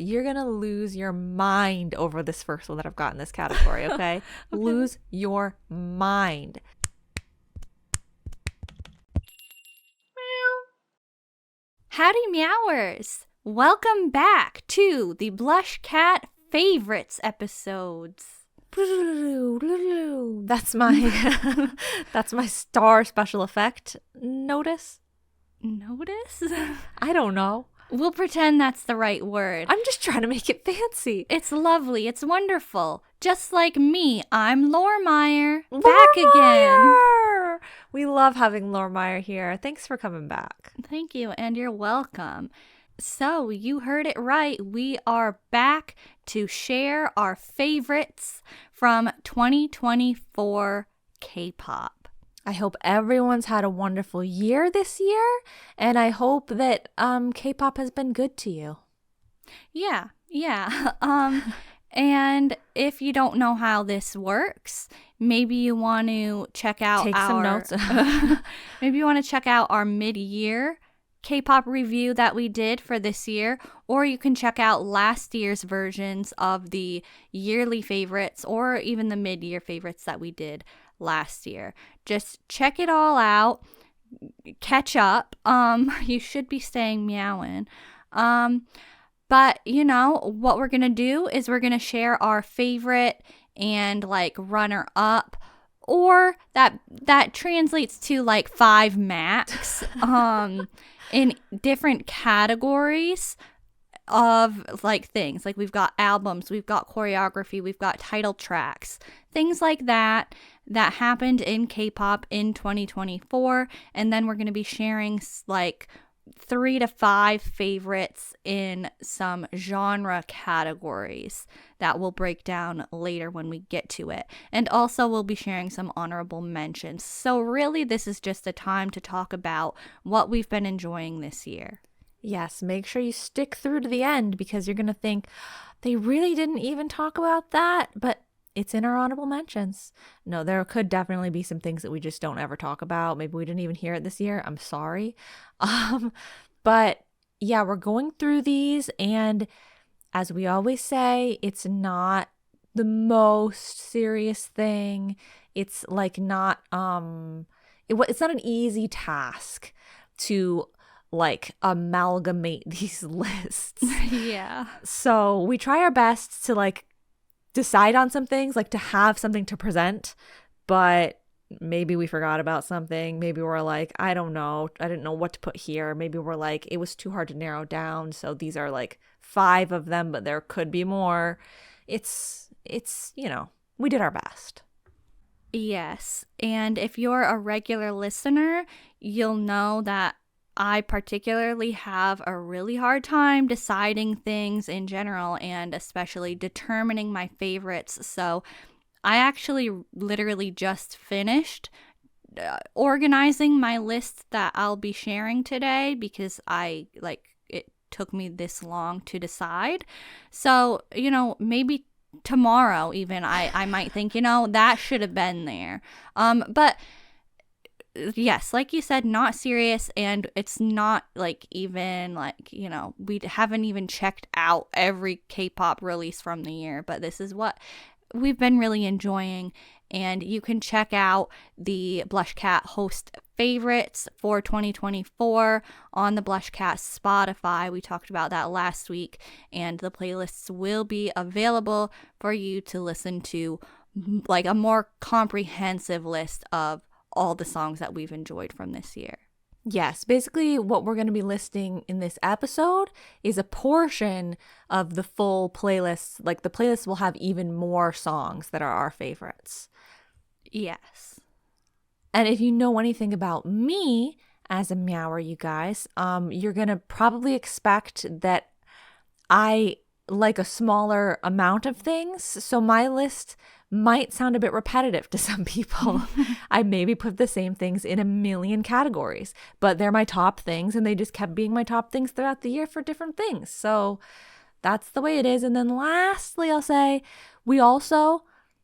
you're going to lose your mind over this first one that I've got in this category, okay? Okay. Lose your mind. Howdy Meowers! Welcome back to the BlushCat Favorites episodes. That's my that's my star special effect. Notice? I don't know. We'll pretend that's the right word. I'm just trying to make it fancy. It's lovely. It's wonderful. Just like me, I'm Loremire. Back again. We love having Loremire here. Thanks for coming back. Thank you, and you're welcome. So, you heard it right. We are back to share our favorites from 2024 K-pop. I hope everyone's had a wonderful year this year, and I hope that K-pop has been good to you. Yeah. And if you don't know how this works, maybe you want to check out some notes. Maybe you want to check out our mid-year K-pop review that we did for this year, or you can check out last year's versions of the yearly favorites or even the mid-year favorites that we did last year. Just check it all out, catch up. You should be staying meowing. But you know what we're gonna do is we're gonna share our favorite and like runner up, or that translates to like 5 max in different categories of like things. Like we've got albums, we've got choreography, we've got title tracks, things like that happened in K-pop in 2024. And then we're going to be sharing like 3 to 5 favorites in some genre categories that we'll break down later when we get to it. And also we'll be sharing some honorable mentions. So really this is just a time to talk about what we've been enjoying this year. Yes, make sure you stick through to the end because you're going to think they really didn't even talk about that, but it's in our honorable mentions. No, there could definitely be some things that we just don't ever talk about. Maybe we didn't even hear it this year. I'm sorry. But yeah, we're going through these, and as we always say, it's not the most serious thing. It's like not it's not an easy task to like amalgamate these lists. Yeah. So we try our best to like decide on some things, like to have something to present, but maybe we forgot about something. Maybe we're like, I don't know, I didn't know what to put here. Maybe we're like, it was too hard to narrow down, so these are like 5 of them, but there could be more. It's you know, we did our best. Yes, and if you're a regular listener, you'll know that I particularly have a really hard time deciding things in general and especially determining my favorites. So I actually literally just finished organizing my list that I'll be sharing today because it took me this long to decide. So, you know, maybe tomorrow even I might think, you know, that should have been there. But yes, like you said, not serious, and it's not like even like, you know, we haven't even checked out every K-pop release from the year, but this is what we've been really enjoying. And you can check out the BlushCat host favorites for 2024 on the BlushCat Spotify. We talked about that last week, and the playlists will be available for you to listen to, like a more comprehensive list of all the songs that we've enjoyed from this year. Yes, basically what we're going to be listing in this episode is a portion of the full playlist. Like the playlist will have even more songs that are our favorites. Yes. And if you know anything about me as a meower, you guys, you're going to probably expect that I like a smaller amount of things. So my list might sound a bit repetitive to some people. I maybe put the same things in a million categories, but they're my top things, and they just kept being my top things throughout the year for different things. So that's the way it is. And then lastly, I'll say we also,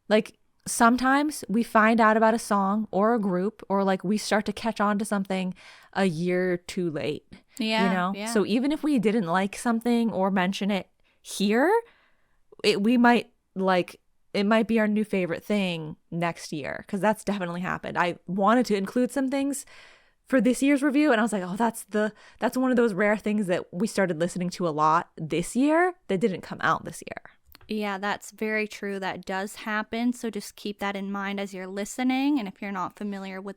like, sometimes we find out about a song or a group, or like we start to catch on to something a year too late. Yeah. You know? Yeah. So even if we didn't like something or mention it here, we might like it might be our new favorite thing next year, because that's definitely happened. I wanted to include some things for this year's review, and I was like, oh, that's one of those rare things that we started listening to a lot this year that didn't come out this year. Yeah, that's very true. That does happen. So just keep that in mind as you're listening. And if you're not familiar with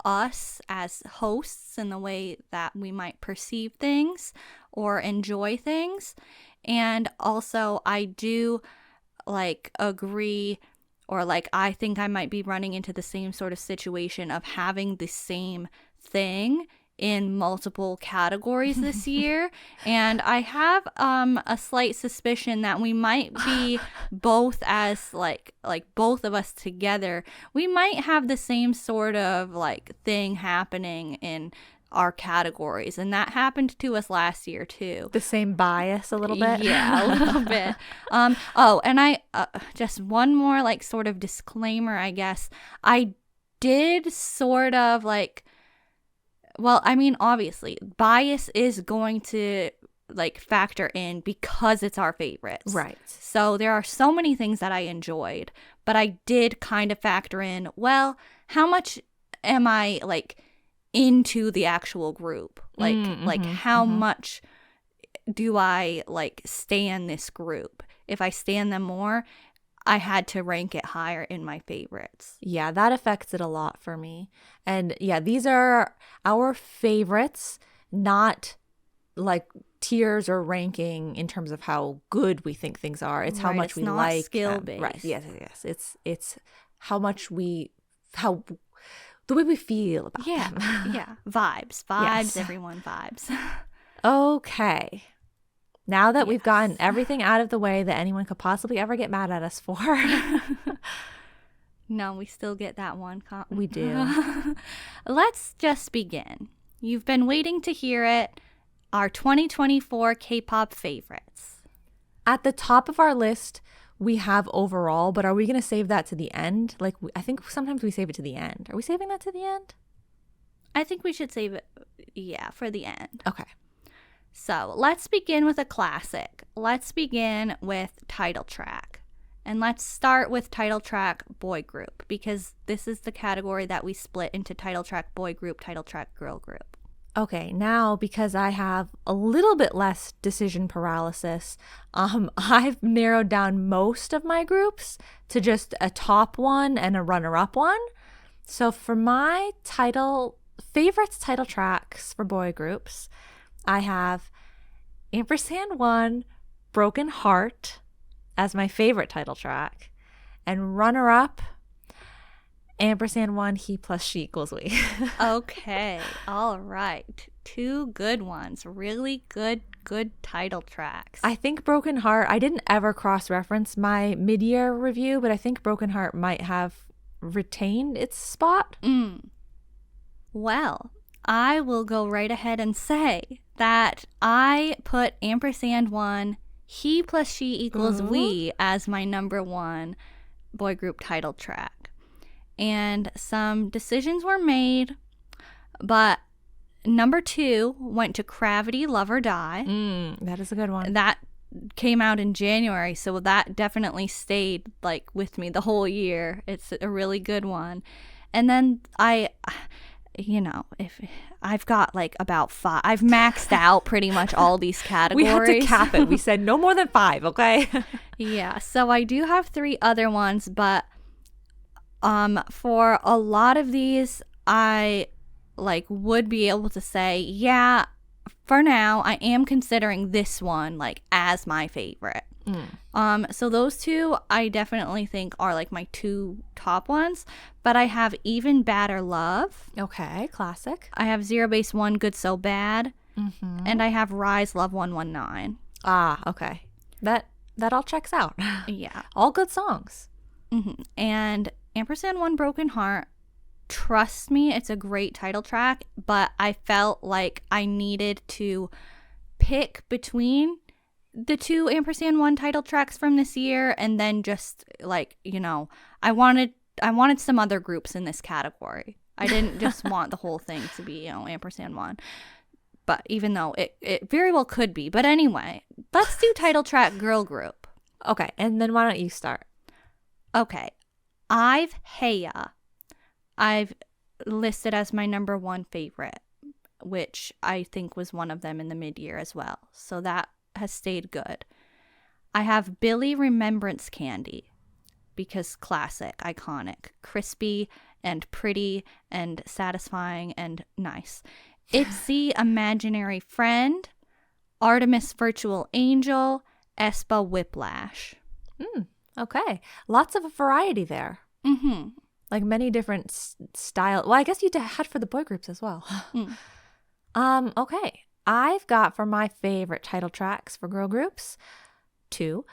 us as hosts and the way that we might perceive things or enjoy things. And also, I do agree, or I think I might be running into the same sort of situation of having the same thing in multiple categories this year. And I have a slight suspicion that we might be both, as like both of us together, we might have the same sort of thing happening in our categories, and that happened to us last year too. The same bias a little bit. Yeah, a little bit. And I just one more sort of disclaimer, I guess. I did sort of well, I mean, obviously bias is going to factor in because it's our favorites, Right? So there are so many things that I enjoyed, but I did kind of factor in, well, how much am I into the actual group, how much do I stan this group? If I stan them more, I had to rank it higher in my favorites. Yeah, that affects it a lot for me. And yeah, these are our favorites, not tiers or ranking in terms of how good we think things are. It's how much we like skill them. based. Right. Yes. It's how much the way we feel about them. Yeah. Vibes. Yes. Everyone vibes. Okay. Now that we've gotten everything out of the way that anyone could possibly ever get mad at us for. No, we still get that one. We do. Let's just begin. You've been waiting to hear it. Our 2024 K-pop favorites. At the top of our list, we have overall, but are we going to save that to the end? I think sometimes we save it to the end. Are we saving that to the end? I think we should save it, for the end. Okay. So let's begin with a classic. Let's begin with title track. And let's start with title track boy group, because this is the category that we split into title track boy group, title track girl group. Okay, now because I have a little bit less decision paralysis, I've narrowed down most of my groups to just a top one and a runner-up one. So for my favorites title tracks for boy groups, I have ╰one, Broken Heart as my favorite title track, and runner-up, ╰one, He plus She equals We. Okay, all right. Two good ones. Really good title tracks. I think Broken Heart, I didn't ever cross-reference my mid-year review, but I think Broken Heart might have retained its spot. Well, I will go right ahead and say that I put ╰one, He plus She equals We as my number one boy group title track. And some decisions were made, but number 2 went to Gravity, Love or Die. That is a good one. That came out in January, so that definitely stayed with me the whole year. It's a really good one. And then if I've got about 5, I've maxed out pretty much all these categories. We had to cap it. We said no more than 5, okay? Yeah, so I do have 3 other ones, but for a lot of these, I would be able to say, yeah, for now, I am considering this one as my favorite. So those 2 I definitely think are my 2 top ones, but I have Even Badder Love. Okay, classic. I have Zero Base One, Good So Bad, and I have RIIZE, Love 119. Ah, okay. That all checks out. Yeah. All good songs. And ╰one, Broken Heart, trust me, it's a great title track, but I felt like I needed to pick between the 2 ╰one title tracks from this year, and then just I wanted some other groups in this category. I didn't just want the whole thing to be ╰one. But even though it very well could be. But anyway, let's do title track girl group. Okay, and then why don't you start? Okay. I've Heya. I've listed as my number one favorite, which I think was one of them in the mid-year as well. So that has stayed good. I have Billlie Remembrance Candy because classic, iconic, crispy and pretty and satisfying and nice. ITZY Imaginary Friend, Artemis Virtual Angel, aespa Whiplash. Okay, lots of variety there. Mm-hmm. Like many different style. Well, I guess you had for the boy groups as well. Okay, I've got for my favorite title tracks for girl groups 2.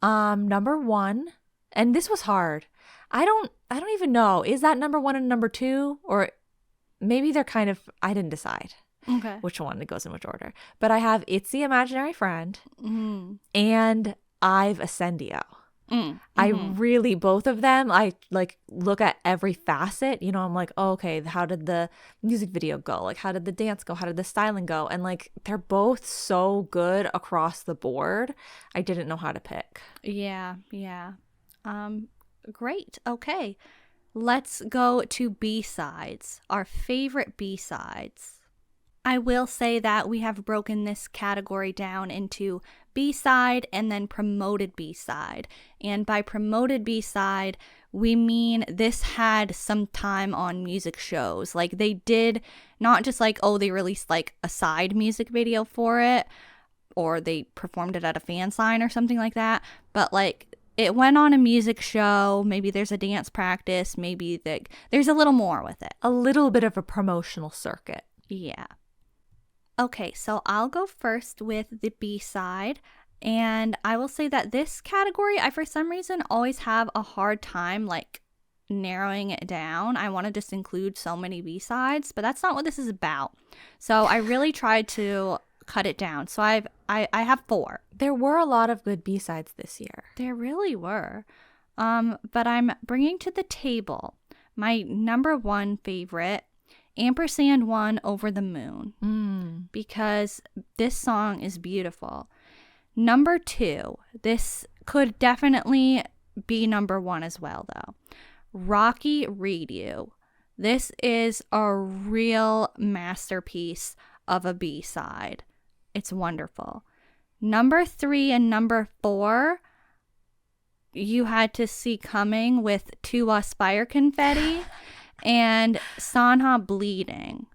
Number 1, and this was hard. I don't even know. Is that number 1 and number 2, or maybe they're kind of, I didn't decide which one goes in which order. But I have ITZY Imaginary Friend and I've Ascendio. I really, both of them, I like look at every facet, you know, I'm like, oh, okay, how did the music video go? Like, how did the dance go? How did the styling go? And like, they're both so good across the board. I didn't know how to pick. Yeah. Great. Okay. Let's go to B-sides, our favorite B-sides. I will say that we have broken this category down into B-side and then promoted B-side. And by promoted B-side, we mean this had some time on music shows. Like they did not just like, oh, they released like a side music video for it or they performed it at a fan sign or something like that. But like it went on a music show. Maybe there's a dance practice. Maybe there's a little more with it. A little bit of a promotional circuit. Yeah. Okay, so I'll go first with the B-side, and I will say that this category, I for some reason always have a hard time like narrowing it down. I want to just include so many B-sides, but that's not what this is about. So I really tried to cut it down. So I have 4. There were a lot of good B-sides this year. There really were. But I'm bringing to the table my number 1 favorite, ╰one, Over the Moon, because this song is beautiful. Number 2, this could definitely be number 1 as well though. Rocky Read You. This is a real masterpiece of a B-side. It's wonderful. Number 3 and number 4, you had to see coming with To Aspire Confetti. And Sanha Bleeding,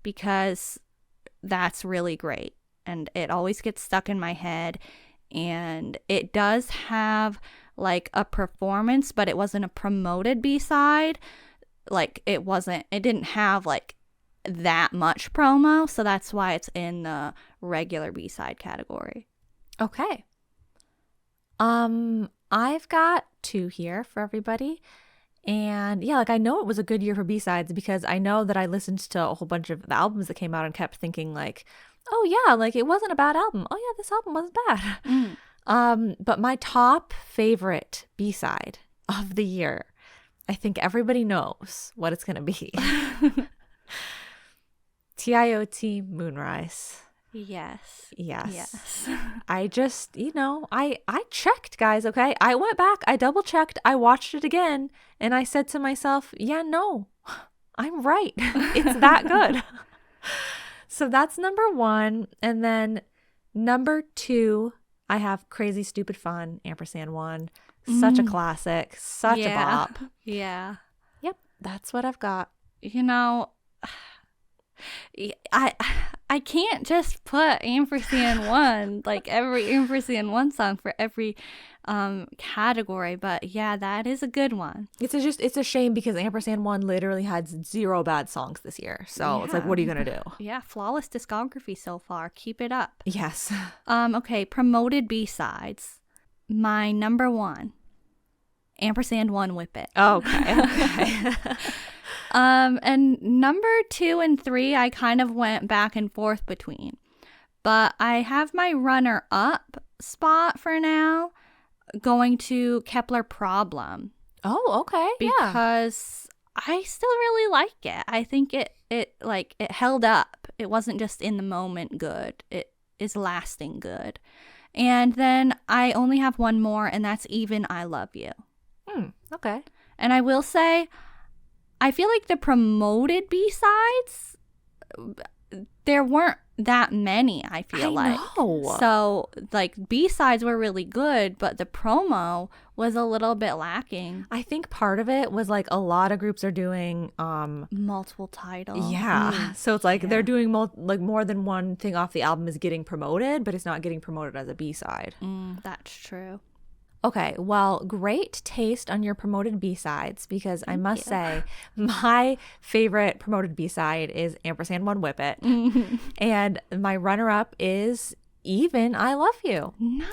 because that's really great. And it always gets stuck in my head. And it does have like a performance, but it wasn't a promoted B-side. Like it didn't have like that much promo. So that's why it's in the regular B-side category. Okay. I've got 2 here for everybody. And yeah, like I know it was a good year for B-sides because I know that I listened to a whole bunch of the albums that came out and kept thinking like, oh yeah, like it wasn't a bad album. Oh yeah, this album wasn't bad. But my top favorite B-side of the year, I think everybody knows what it's going to be. TIOT Moonrise. Yes. I just, I checked, guys, okay? I went back, I double checked, I watched it again, and I said to myself, yeah, no, I'm right. It's that good. So that's number 1. And then number 2, I have Crazy Stupid Fun, ╰one. Such a classic, such a bop. Yeah. Yep, that's what I've got. I can't just put ╰one, like every ╰one song for every category, but yeah, that is a good one. It's a shame because ╰one literally had 0 bad songs this year. So it's like, what are you gonna do? Yeah, flawless discography so far. Keep it up. Yes. Okay, promoted B-sides. My number 1, ╰one, Whip It. Okay. And number 2 and 3, I kind of went back and forth between. But I have my runner-up spot for now going to Kepler Problem. Oh, okay. Because I still really like it. I think it held up It wasn't just in the moment good. It is lasting good. And then I only have one more, and that's Even I Love You. Okay. And I will say, I feel like the promoted B-sides, there weren't that many, I feel like. Know. So, like, B-sides were really good, but the promo was a little bit lacking. I think part of it was like a lot of groups are doing Multiple titles. yeah. So it's like they're doing like more than one thing off the album is getting promoted, but it's not getting promoted as a B-side. That's true. Okay, well, great taste on your promoted B-sides, because I must say my favorite promoted B-side is &one Whip It. And my runner-up is Even I Love You. Nice.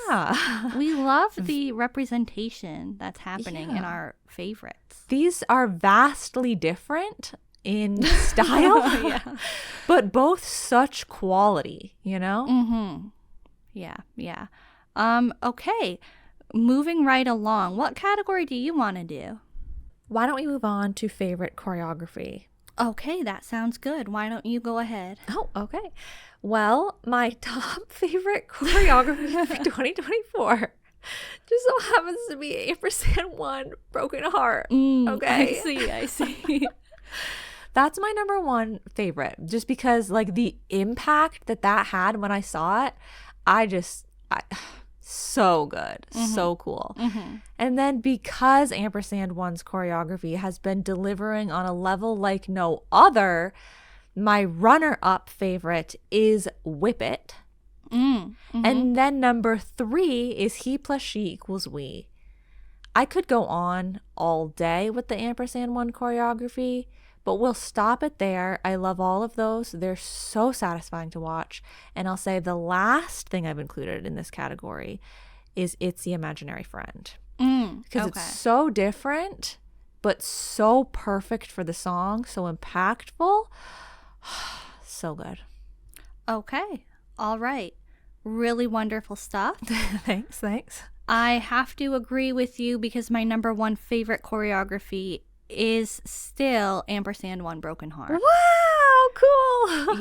Yeah. We love the representation that's happening in our favorites. These are vastly different in style, but both such quality, you know? Yeah. Okay. Moving right along, what category do you want to do? Why don't we move on to favorite choreography? Okay, that sounds good. Why don't you go ahead? Oh, okay. Well, my top favorite choreography for 2024 just so happens to be &one Broken Heart. Okay. I see. That's my number one favorite, just because like the impact that had when I saw it, so good, so cool. And then because &one's choreography has been delivering on a level like no other, my runner-up favorite is Whip It. And then number 3 is He plus She equals We. I could go on all day with the &one choreography, but we'll stop it there. I love all of those. They're so satisfying to watch. And I'll say the last thing I've included in this category is It's the Imaginary Friend. Because it's so different, but so perfect for the song, so impactful. So good. Okay. All right. Really wonderful stuff. Thanks. I have to agree with you because my number one favorite choreography is still &one Broken Heart. Wow, cool.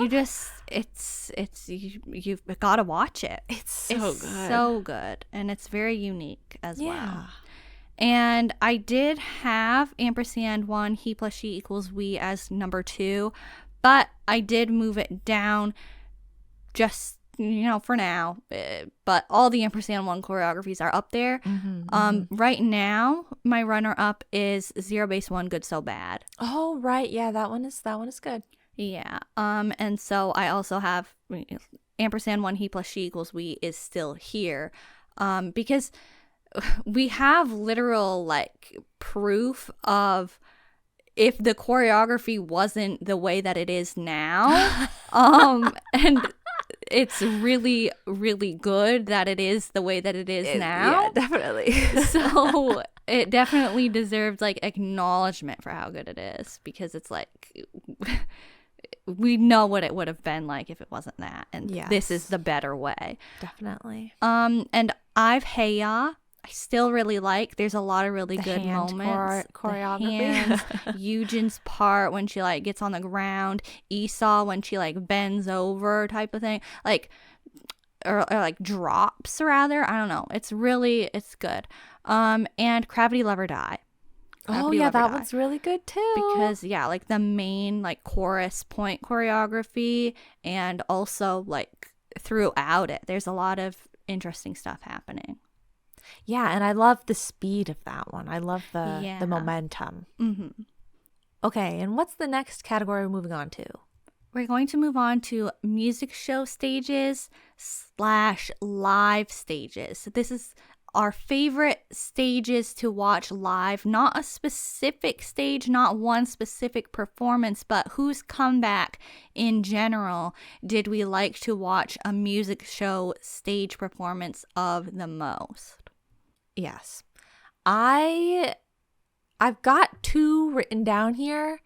You've got to watch it. It's good. So good. And it's very unique as well. And I did have &one He plus She equals We as number 2, but I did move it down just, for now. But all the &one choreographies are up there. Right now, my runner-up is Zero Base One Good So Bad. Oh, right. Yeah, that one is good. Yeah. And so I also have &one He plus She equals We is still here. Because we have literal like proof of if the choreography wasn't the way that it is now. And it's really, really good that it is the way that it is now. Yeah, definitely. So it definitely deserves like acknowledgement for how good it is, because it's like we know what it would have been like if it wasn't that, and this is the better way. Definitely. And I've Hey Ya, I still really like. There's a lot of really good moments. Choreography. The hands, Yujin's part when she like gets on the ground, Esau when she like bends over type of thing, like or like drops rather. I don't know. It's good. And Gravity Love or Die. That one's really good too. Because like the main like chorus point choreography, and also like throughout it, there's a lot of interesting stuff happening. Yeah, and I love the speed of that one. I love the momentum. Okay, and what's the next category we're moving on to? We're going to move on to music show stages / live stages. This is our favorite stages to watch live. Not a specific stage, not one specific performance, but whose comeback in general did we like to watch a music show stage performance of the most? Yes. I've got 2 written down here.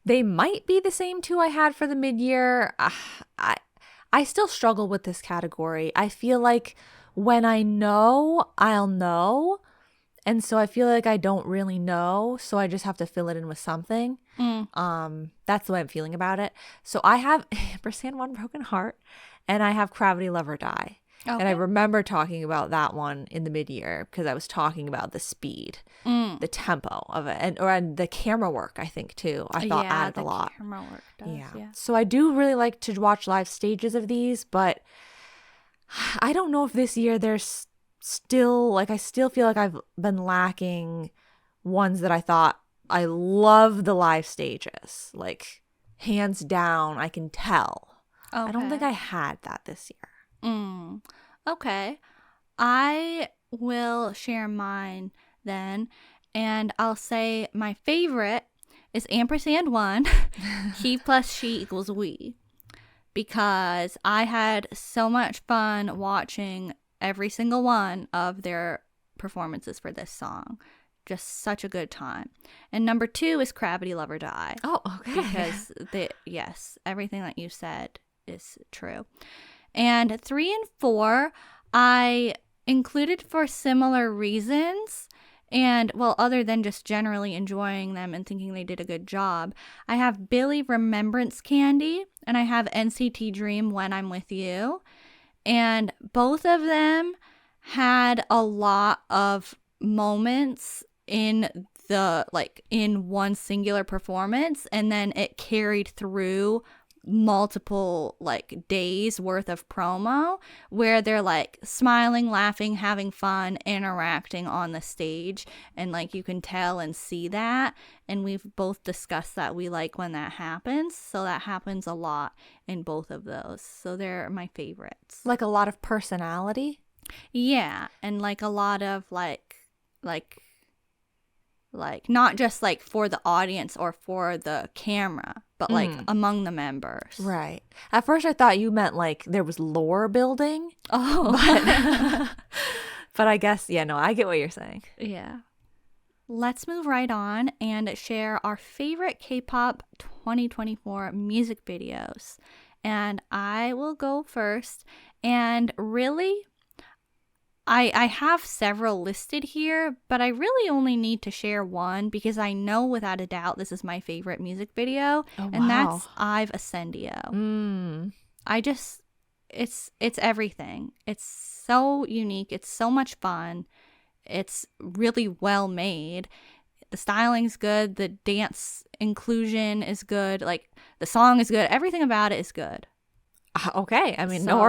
They might be the same 2 I had for the mid-year. I still struggle with this category. I feel like when I know, I'll know. And so I feel like I don't really know, so I just have to fill it in with something. That's the way I'm feeling about it. So I have &one Broken Heart, and I have Gravity Love or Die. Okay. And I remember talking about that one in the mid-year because I was talking about the speed, the tempo of it, and the camera work, I think, too. I thought added a lot. Yeah, the camera work does, yeah. So I do really like to watch live stages of these, but I don't know if this year there's still, like, I still feel like I've been lacking ones that I thought I love the live stages. Like, hands down, I can tell. Okay. I don't think I had that this year. Okay. I will share mine then, and I'll say my favorite is &one, he plus she equals we, because I had so much fun watching every single one of their performances for this song. Just such a good time. And number 2 is Gravity Love or Die. Oh, okay. Because yes, everything that you said is true. And 3 and 4, I included for similar reasons. And, well, other than just generally enjoying them and thinking they did a good job, I have Billlie Remembrance Candy, and I have NCT Dream When I'm With You. And both of them had a lot of moments in one singular performance, and then it carried through multiple days worth of promo where they're smiling, laughing, having fun, interacting on the stage, and you can tell and see that, and we've both discussed that we like when that happens, so that happens a lot in both of those, so they're my favorites. Like a lot of personality? Yeah, and a lot of not just for the audience or for the camera, but among the members. Right. At first I thought you meant there was lore building. Oh. But I guess, yeah, no, I get what you're saying. Yeah. Let's move right on and share our favorite K-pop 2024 music videos. And I will go first. And really, I have several listed here, but I really only need to share one because I know without a doubt this is my favorite music video, and that's I've Ascendio. It's everything. It's so unique. It's so much fun. It's really well made. The styling's good. The dance inclusion is good. The song is good. Everything about it is good. Okay. I mean, so, no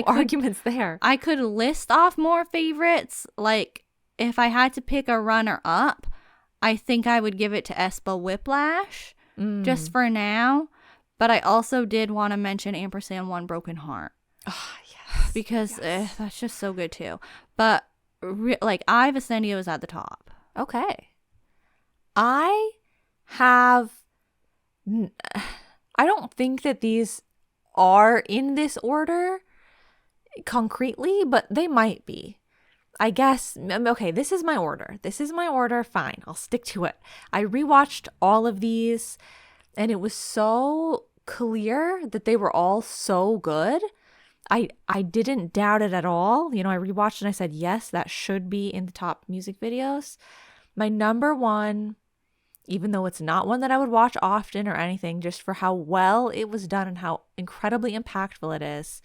arguments there. I could list off more favorites. If I had to pick a runner-up, I think I would give it to aespa Whiplash, just for now. But I also did want to mention &one Broken Heart. Oh, yes. Because that's just so good, too. But, I've Ascendio is at the top. Okay. I don't think that these are in this order concretely, but they might be. I guess, okay, this is my order. Fine, I'll stick to it. I rewatched all of these, and it was so clear that they were all so good. I didn't doubt it at all. I rewatched and I said, yes, that should be in the top music videos. My number one, even though it's not one that I would watch often or anything, just for how well it was done and how incredibly impactful it is,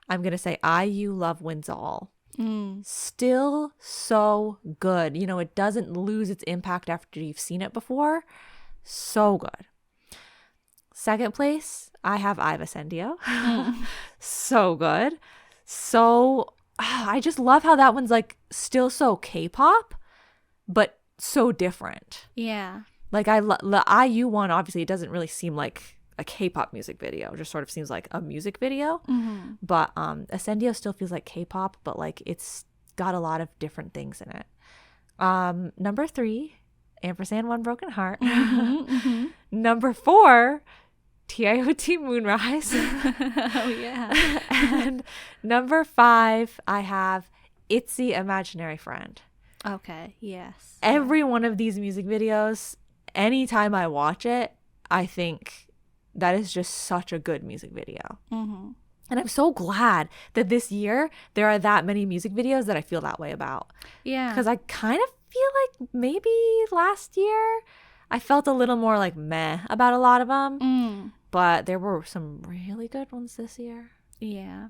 I'm going to say IU Love Wins All. Still so good. It doesn't lose its impact after you've seen it before. So good. Second place, I have I've Ascendio. So good. So I just love how that one's still so K-pop, but so different. Yeah. The IU one, obviously, it doesn't really seem like a K-pop music video. It just sort of seems like a music video. But Ascendio still feels like K-pop, but it's got a lot of different things in it. Number 3, &one Broken Heart. Number 4, TIOT Moonrise. Oh, yeah. And number 5, I have ITZY Imaginary Friend. Okay, yes. Every one of these music videos, anytime I watch it, I think that is just such a good music video. And I'm so glad that this year there are that many music videos that I feel that way about. Yeah. Because I kind of feel like maybe last year I felt a little more like meh about a lot of them. But there were some really good ones this year. Yeah.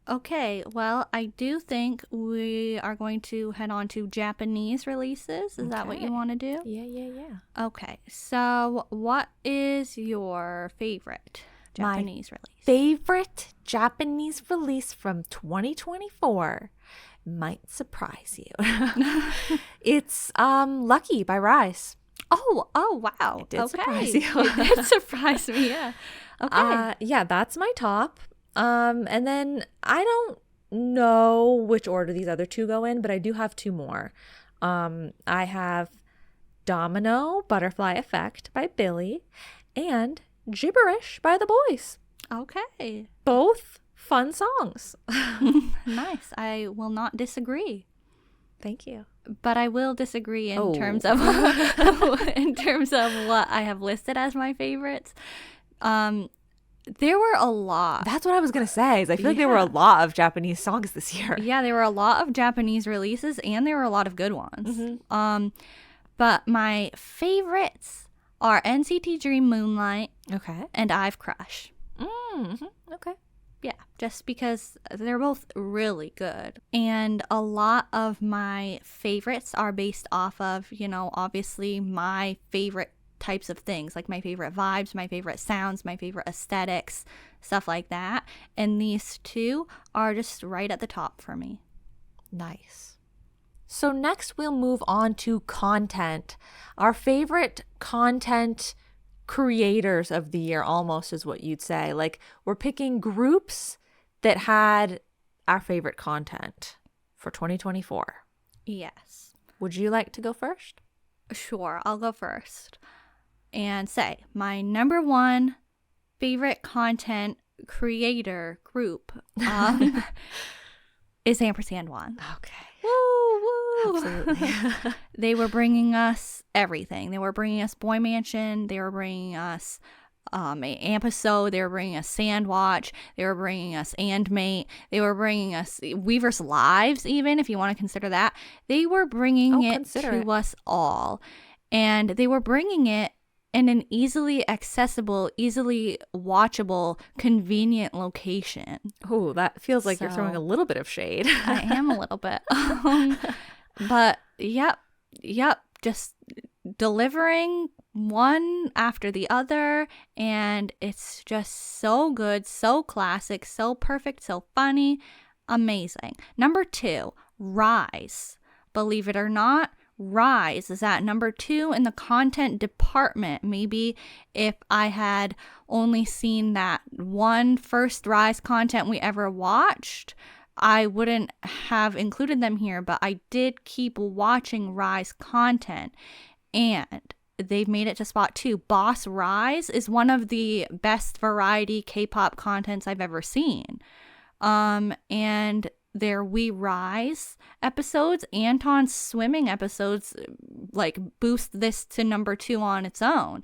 Okay, well, I do think we are going to head on to Japanese releases. Is that what you want to do? Yeah. Okay, so what is your favorite Japanese release? Favorite Japanese release from 2024 might surprise you. It's Lucky by RIIZE. Oh, wow. It did surprise you. It did surprise me, yeah. Okay. Yeah, that's my top. And then I don't know which order these other two go in, but I do have two more. I have Domino Butterfly Effect by Billlie and Gibberish by The Boys. Okay. Both fun songs. Nice. I will not disagree. Thank you. But I will disagree in terms of in terms of what I have listed as my favorites. There were a lot. That's what I was going to say. Is I feel like there were a lot of Japanese songs this year. Yeah, there were a lot of Japanese releases and there were a lot of good ones. But my favorites are NCT Dream Moonlight and I've Crush. Okay. Yeah, just because they're both really good. And a lot of my favorites are based off of, obviously my favorite types of things, like my favorite vibes, my favorite sounds, my favorite aesthetics, stuff like that. And these two are just right at the top for me. Nice. So next we'll move on to content. Our favorite content creators of the year, almost is what you'd say. Like, we're picking groups that had our favorite content for 2024. Yes. Would you like to go first? Sure, I'll go first. And say my number one favorite content creator group is &one. Okay. Woo! Absolutely. They were bringing us everything. They were bringing us Boy Mansion. They were bringing us an episode. They were bringing us Sandwatch. They were bringing us Andmate. They were bringing us Weverse Lives, even if you want to consider that. They were bringing it to us all. And they were bringing it in an easily accessible, easily watchable, convenient location. Oh, that feels like you're throwing a little bit of shade. I am a little bit. But yep, just delivering one after the other, and it's just so good, so classic, so perfect, so funny, amazing. Number 2, RIIZE. Believe it or not, RIIZE is at number 2 in the content department. Maybe if I had only seen that one first RIIZE content we ever watched, I wouldn't have included them here, but I did keep watching RIIZE content, and they've made it to spot 2. Boss RIIZE is one of the best variety K-pop contents I've ever seen. And their We Rise episodes, Anton's swimming episodes, like, boost this to number 2 on its own.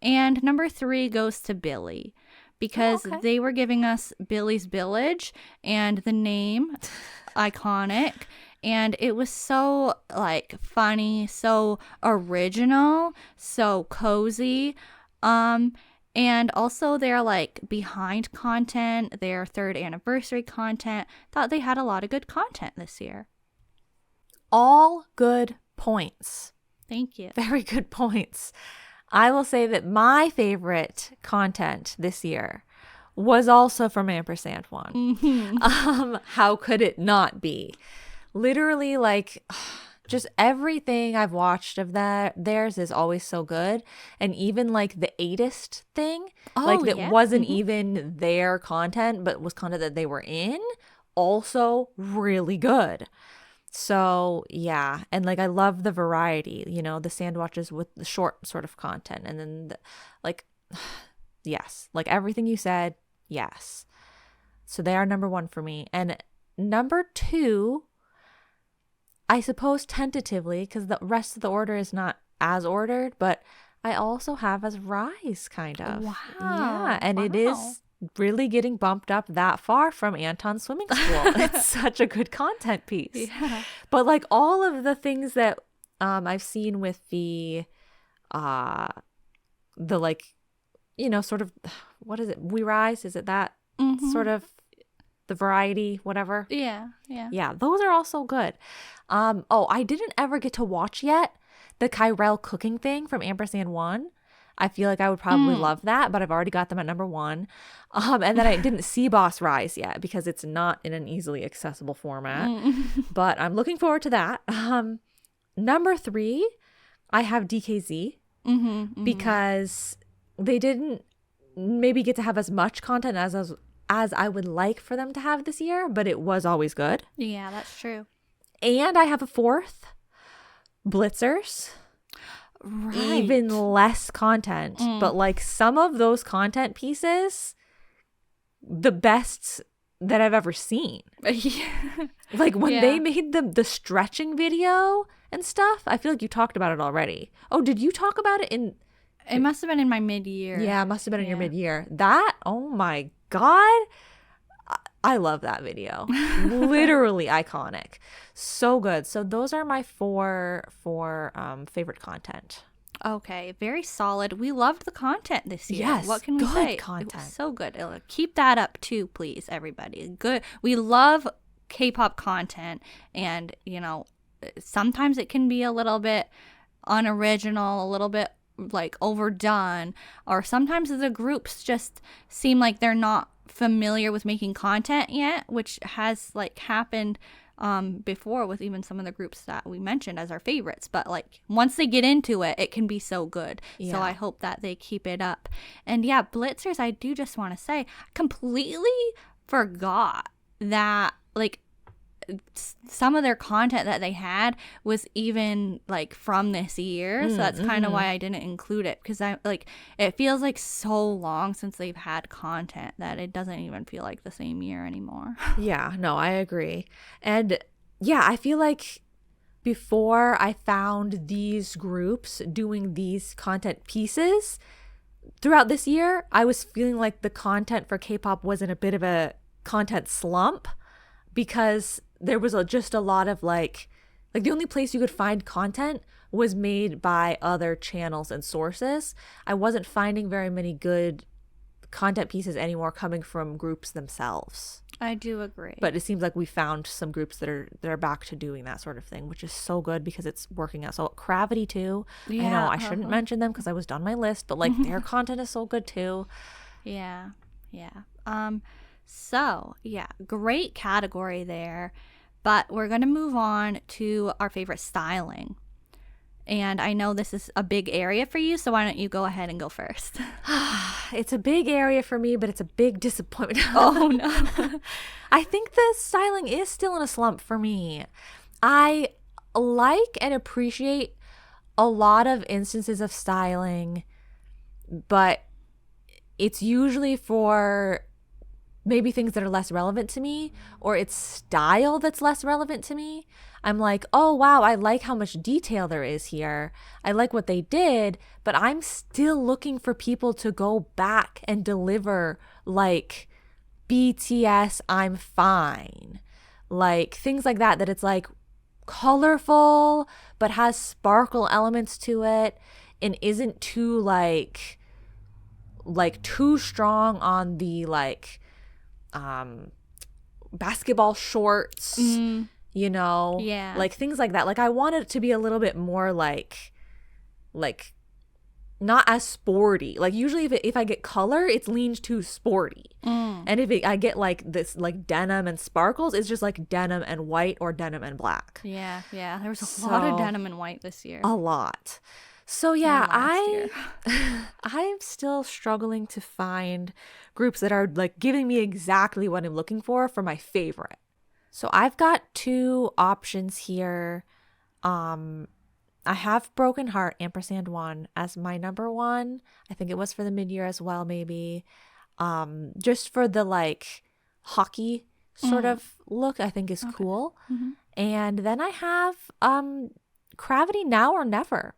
And number 3 goes to Billlie, because they were giving us Billie's Village, and the name, iconic, and it was so, like, funny, so original, so cozy, and also their, like, behind content, their 3rd anniversary content. Thought they had a lot of good content this year. All good points. Thank you. Very good points. I will say that my favorite content this year was also from &one. How could it not be? Literally, like, just everything I've watched of theirs is always so good. And even like the 8ist thing, that wasn't even their content, but was content that they were in, also really good. So yeah, and like, I love the variety, the Sandwatches with the short sort of content, and then yes, like everything you said, yes. So they are number 1 for me. And number 2, I suppose tentatively, because the rest of the order is not as ordered, but I also have as RIIZE, kind of. Wow. Yeah, and it is really getting bumped up that far from Anton's swimming school. It's such a good content piece. Yeah. But like all of the things that I've seen with the like, you know, sort of, what is it? RIIZE? Is it that sort of the variety, whatever? Yeah. Yeah. Yeah, those are also good. I didn't ever get to watch yet the Kyrell cooking thing from &one. I feel like I would probably love that, but I've already got them at number 1. And then I didn't see Boss RIIZE yet because it's not in an easily accessible format. But I'm looking forward to that. Number 3, I have DKZ because they didn't maybe get to have as much content as I would like for them to have this year, but it was always good. Yeah, that's true. And I have a 4th, Blitzers. Right. Even less content, but like some of those content pieces, the best that I've ever seen. Like when they made the stretching video and stuff, I feel like you talked about it already. Oh, did you talk about it in? It must have been in my mid-year. Yeah, it must have been in your mid-year. That, oh my God, I love that video. Literally iconic. So good. So those are my four favorite content. Okay, very solid. We loved the content this year. Yes, what can we good say? content. It was so good. Keep that up too, please, everybody. Good. We love K-pop content, and you know, sometimes it can be a little bit unoriginal, a little bit like overdone, or sometimes the groups just seem like they're not familiar with making content yet, which has like happened before with even some of the groups that we mentioned as our favorites. But like once they get into it, it can be so good. Yeah. So I hope that they keep it up. And yeah, Blitzers, I do just want to say, I completely forgot that like some of their content that they had was even like from this year, so that's kind of why I didn't include it, because I like it feels like so long since they've had content that it doesn't even feel like the same year anymore. Yeah, no, I agree. And yeah, I feel like before I found these groups doing these content pieces throughout this year, I was feeling like the content for K-pop was in a bit of a content slump, because there was just a lot of like the only place you could find content was made by other channels and sources. I wasn't finding very many good content pieces anymore coming from groups themselves. I do agree. But it seems like we found some groups that are back to doing that sort of thing, which is so good because it's working out. So Gravity too. Yeah, I know I shouldn't mention them because I was done my list, but like their content is so good too. Yeah. So, yeah, great category there. But we're going to move on to our favorite styling. And I know this is a big area for you, so why don't you go ahead and go first? It's a big area for me, but it's a big disappointment. Oh, no. I think the styling is still in a slump for me. I like and appreciate a lot of instances of styling, but it's usually for maybe things that are less relevant to me, or it's style that's less relevant to me. I'm like, oh wow, I like how much detail there is here. I like what they did, but I'm still looking for people to go back and deliver like BTS I'm Fine. Like things like that it's like colorful but has sparkle elements to it and isn't too like too strong on the like basketball shorts, you know, Yeah. like things like that. Like I want it to be a little bit more like not as sporty. Like usually if I get color, it's leaned too sporty. And if I get like this like denim and sparkles, it's just like denim and white or denim and black. Yeah. There was a lot of denim and white this year. A lot. So yeah, year. I'm still struggling to find groups that are like giving me exactly what I'm looking for my favorite. So I've got 2 options here. I have Broken Heart &one as my number 1. I think it was for the mid-year as well, maybe. Just for the like hockey sort of look, I think is cool. And then I have Gravity Now or Never.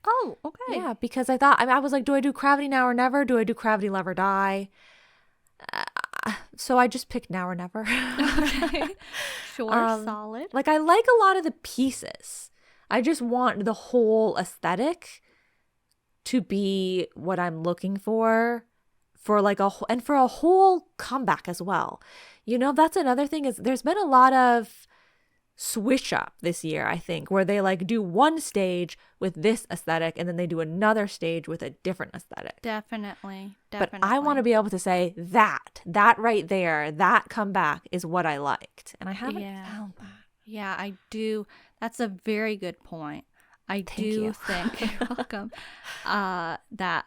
Oh, okay. Yeah, because I thought, I was like, do I do Gravity Now or Never? Do I do Gravity Love or Die? So I just picked Now or Never. Okay. Sure, solid. Like, I like a lot of the pieces. I just want the whole aesthetic to be what I'm looking for like and for a whole comeback as well. You know, that's another thing, is there's been a lot of switch up this year, I think, where they like do one stage with this aesthetic and then they do another stage with a different aesthetic. Definitely. But I want to be able to say that right there, that comeback is what I liked. And I haven't found that. Yeah, I do. That's a very good point. I do think, you're welcome, that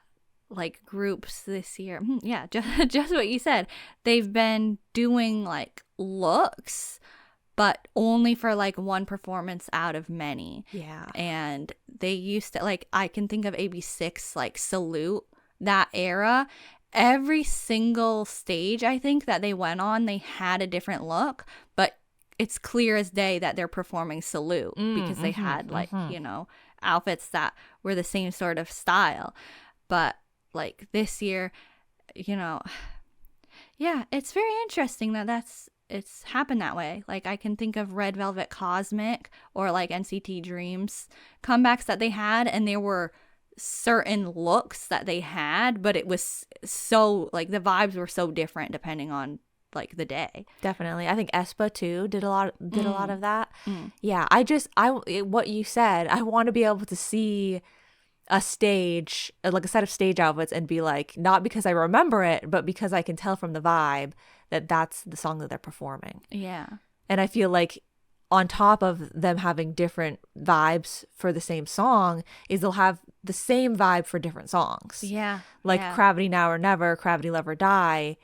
like groups this year, yeah, just what you said, they've been doing like looks, but only for like one performance out of many. Yeah. And they used to, like, I can think of AB6, like Salute, that era. Every single stage I think that they went on, they had a different look, but it's clear as day that they're performing Salute because they had like, you know, outfits that were the same sort of style. But like this year, you know, yeah, it's very interesting that it's happened that way. Like, I can think of Red Velvet Cosmic or like NCT Dreams comebacks that they had, and there were certain looks that they had, but it was so like the vibes were so different depending on like the day. Definitely. I think aespa too did a lot of that. Yeah, what you said, I want to be able to see a stage, like a set of stage outfits, and be like, not because I remember it, but because I can tell from the vibe that that's the song that they're performing. Yeah. And I feel like on top of them having different vibes for the same song, is they'll have the same vibe for different songs. Yeah. Like Gravity Now or Never, Gravity Love or Die.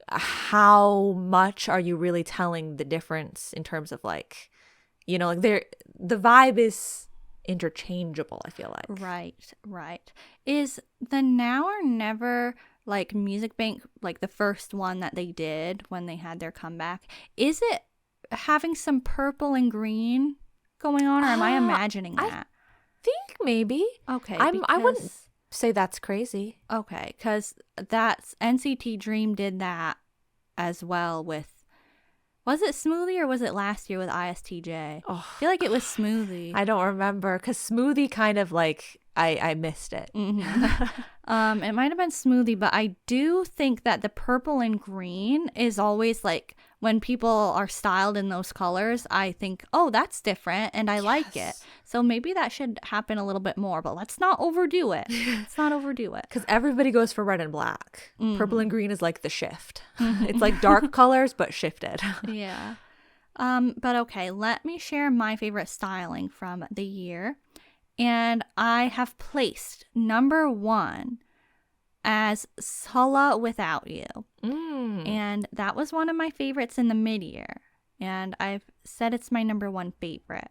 How much are you really telling the difference in terms of like, you know, like the vibe is interchangeable, I feel like. Right. Is the Now or Never like Music Bank, like the first one that they did when they had their comeback, is it having some purple and green going on, or am I imagining that? I think maybe. Okay. I wouldn't say that's crazy. Okay, because that's NCT Dream did that as well with, was it Smoothie or was it last year with ISTJ? Oh, I feel like it was Smoothie. I don't remember, because Smoothie kind of like I missed it. It might have been Smoothie, but I do think that the purple and green is always like, when people are styled in those colors, I think, oh, that's different and I like it. So maybe that should happen a little bit more, but let's not overdo it. Because everybody goes for red and black. Purple and green is like the shift. It's like dark colors, but shifted. Yeah. But okay, let me share my favorite styling from the year. And I have placed number 1 as Solo Without You. And that was one of my favorites in the mid-year. And I've said it's my number 1 favorite.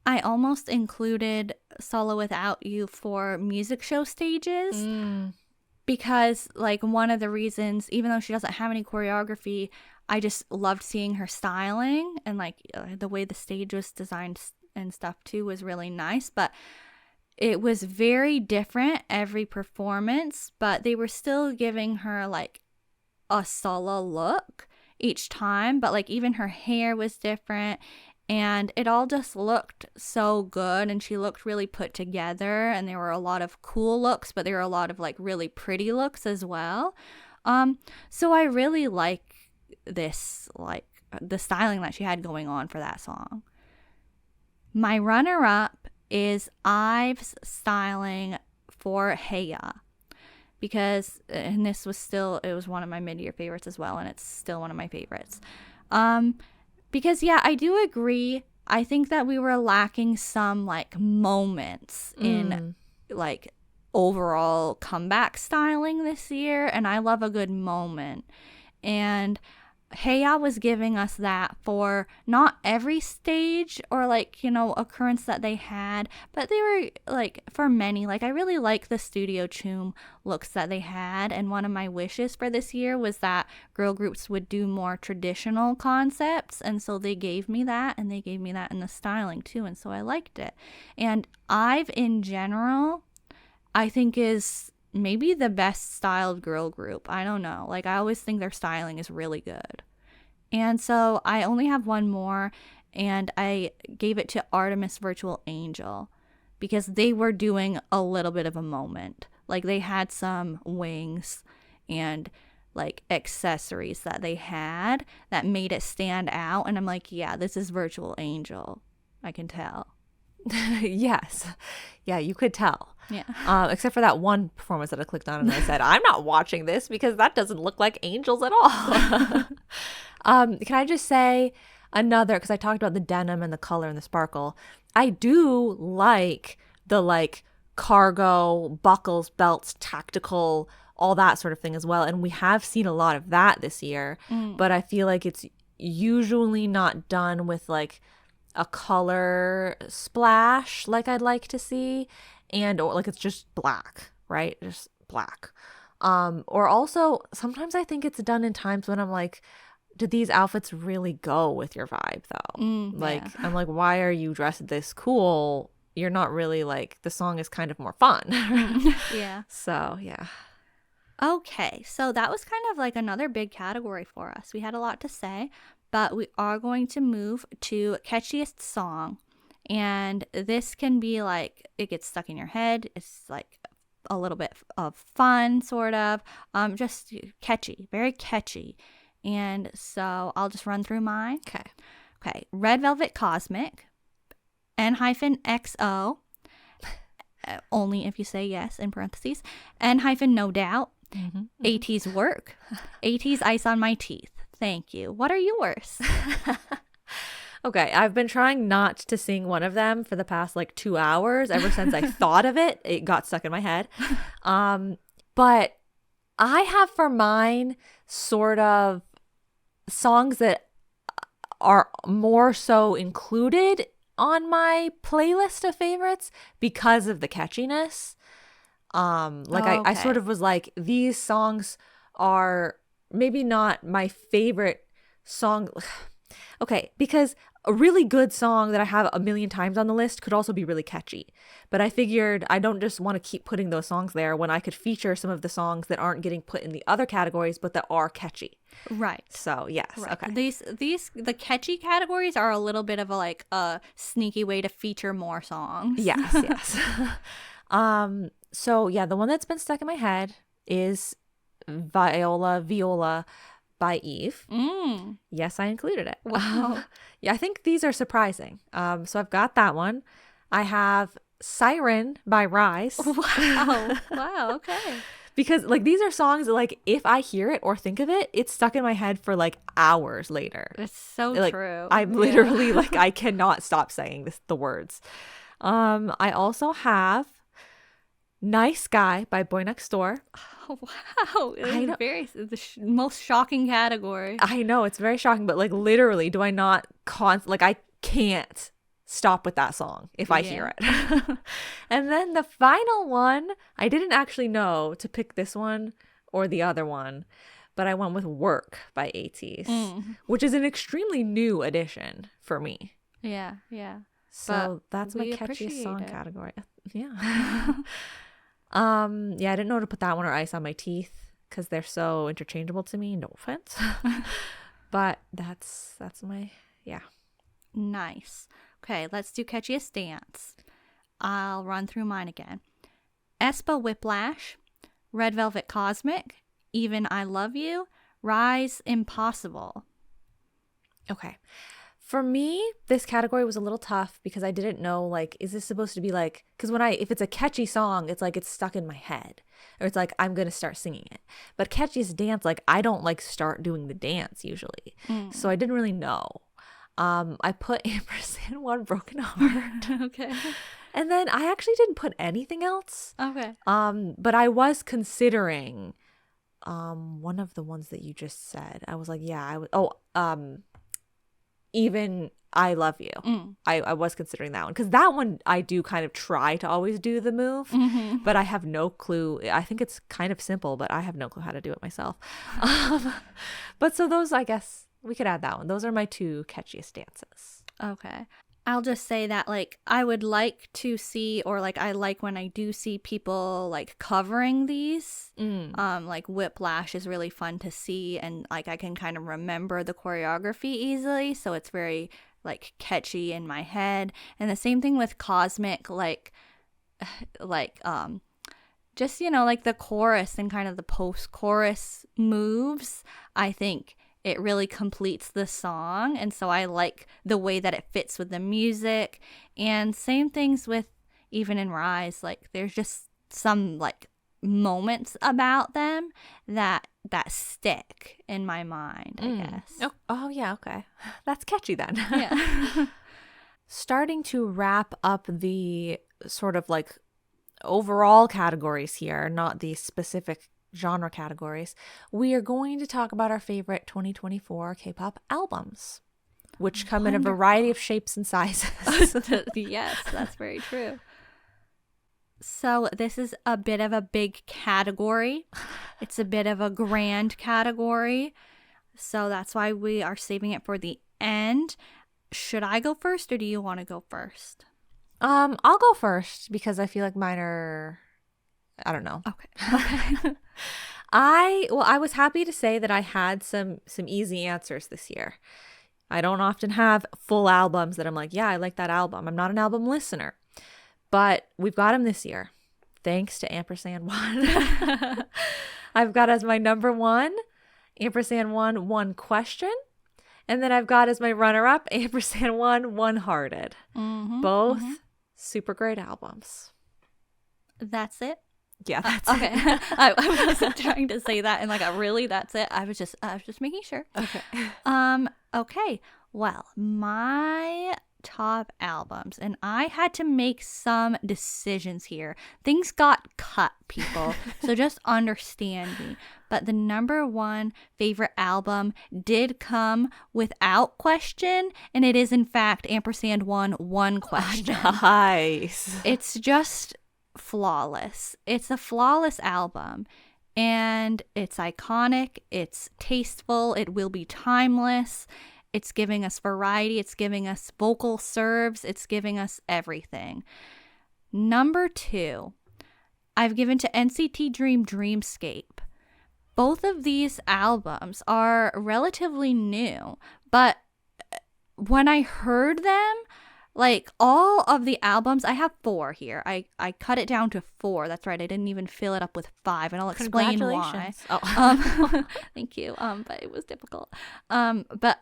I almost included Solo Without You for music show stages. Because like one of the reasons, even though she doesn't have any choreography, I just loved seeing her styling, and like the way the stage was designed and stuff too was really nice. But it was very different every performance, but they were still giving her like a solo look each time. But like even her hair was different, and it all just looked so good, and she looked really put together, and there were a lot of cool looks, but there were a lot of like really pretty looks as well. So I really like this, like the styling that she had going on for that song. My runner-up is IVE's styling for Heya, because, and this was still, it was one of my mid-year favorites as well, and it's still one of my favorites. Because yeah, I do agree. I think that we were lacking some like moments in like overall comeback styling this year, and I love a good moment. And Heya was giving us that for not every stage or like, you know, occurrence that they had, but they were like for many. Like I really like the Studio Choom looks that they had, and one of my wishes for this year was that girl groups would do more traditional concepts, and so they gave me that, and they gave me that in the styling too, and so I liked it. And IVE in general, I think is maybe the best styled girl group. I don't know. Like, I always think their styling is really good. And so I only have one more, and I gave it to Artemis Virtual Angel because they were doing a little bit of a moment. Like, they had some wings and like accessories that they had that made it stand out. And I'm like, yeah, this is Virtual Angel. I can tell. Yes. Yeah, you could tell. Yeah. Except for that one performance that I clicked on and I said, I'm not watching this because that doesn't look like angels at all. Can I just say another, because I talked about the denim and the color and the sparkle. I do like the like cargo, buckles, belts, tactical, all that sort of thing as well. And we have seen a lot of that this year, but I feel like it's usually not done with like a color splash like I'd like to see, and or like it's just black, right? Just black. Or also sometimes I think it's done in times when I'm like, do these outfits really go with your vibe though? Like, yeah. I'm like, why are you dressed this cool? You're not really like, the song is kind of more fun. Yeah. So yeah. Okay, so that was kind of like another big category for us. We had a lot to say, but we are going to move to Catchiest Song. And this can be like, it gets stuck in your head. It's like a little bit of fun, sort of. Just catchy, very catchy. And so I'll just run through mine. Okay. Red Velvet Cosmic, N-XO, only if you say yes, in parentheses, N-No Doubt, AT's Work, AT's Ice on My Teeth. Thank you. What are yours? Okay, I've been trying not to sing one of them for the past like 2 hours. Ever since I thought of it, it got stuck in my head. But I have for mine sort of songs that are more so included on my playlist of favorites because of the catchiness. I sort of was like, these songs are maybe not my favorite song. Okay, because a really good song that I have a million times on the list could also be really catchy. But I figured I don't just want to keep putting those songs there when I could feature some of the songs that aren't getting put in the other categories, but that are catchy. Right. So, yes. Right. Okay. The catchy categories are a little bit of a sneaky way to feature more songs. Yes. So, yeah, the one that's been stuck in my head is Viola by Eve. Yes, I included it. Wow. Yeah, I think these are surprising. So I've got that one. I have Siren by RIIZE. Wow, okay. Because like these are songs that like if I hear it or think of it, it's stuck in my head for like hours later. It's so like, true. I'm literally like I cannot stop saying the words. I also have Nice Guy by Boy Next Door. Oh, wow. It's the most shocking category. I know, it's very shocking, but like literally do I not I can't stop with that song if I hear it. And then the final one, I didn't actually know to pick this one or the other one, but I went with Work by ATEEZ, which is an extremely new addition for me. Yeah. So that's my catchiest song category. Yeah. Yeah, I didn't know to put that one or Ice on My Teeth because they're so interchangeable to me. No offense. But that's my, yeah. Nice. Okay, let's do Catchiest Dance. I'll run through mine again. aespa Whiplash, Red Velvet Cosmic, Even I Love You, RIIZE Impossible. Okay. For me, this category was a little tough because I didn't know, like, is this supposed to be like, because if it's a catchy song, it's like it's stuck in my head or it's like I'm going to start singing it. But Catchiest Dance, like, I don't like start doing the dance usually. So I didn't really know. I put &one Broken Heart. Okay. And then I actually didn't put anything else. Okay. But I was considering one of the ones that you just said. I was like, yeah, I would. Even I Love You. I was considering that one because that one I do kind of try to always do the move, but I have no clue. I think it's kind of simple, but I have no clue how to do it myself. But so those, I guess we could add that one. Those are my two catchiest dances. Okay. I'll just say that, like, I would like to see, or like I like when I do see people like covering these. Like Whiplash is really fun to see, and like I can kind of remember the choreography easily, so it's very like catchy in my head. And the same thing with Cosmic, like just, you know, like the chorus and kind of the post-chorus moves, I think it really completes the song, and so I like the way that it fits with the music. And same things with even in RIIZE, like there's just some like moments about them that stick in my mind, I guess. Oh yeah, okay. That's catchy then. Yeah. Starting to wrap up the sort of like overall categories here, not the specific genre categories, we are going to talk about our favorite 2024 K-pop albums, which come in a variety of shapes and sizes. Yes, that's very true. So this is a bit of a big category. It's a bit of a grand category. So that's why we are saving it for the end. Should I go first, or do you want to go first? I'll go first because I feel like mine are, I don't know. Okay. I was happy to say that I had some easy answers this year. I don't often have full albums that I'm like, yeah, I like that album. I'm not an album listener, but we've got them this year, thanks to &one. I've got as my number one, &one, One Question, and then I've got as my runner-up, &one, One Hearted. Both super great albums. That's it. Yeah, that's okay. I wasn't trying to say that and like really that's it. I was just making sure. Okay. Okay. Well, my top albums, and I had to make some decisions here. Things got cut, people. So just understand me. But the number one favorite album did come without question, and it is in fact &one, One Question. Nice. It's just flawless. It's a flawless album, and it's iconic, it's tasteful, it will be timeless. It's giving us variety, it's giving us vocal serves, it's giving us everything. Number two, I've given to NCT Dream Dreamscape. Both of these albums are relatively new, but when I heard them, like all of the albums, I have 4 here. I cut it down to 4. That's right. I didn't even fill it up with 5, and I'll explain why. Thank you. But it was difficult. But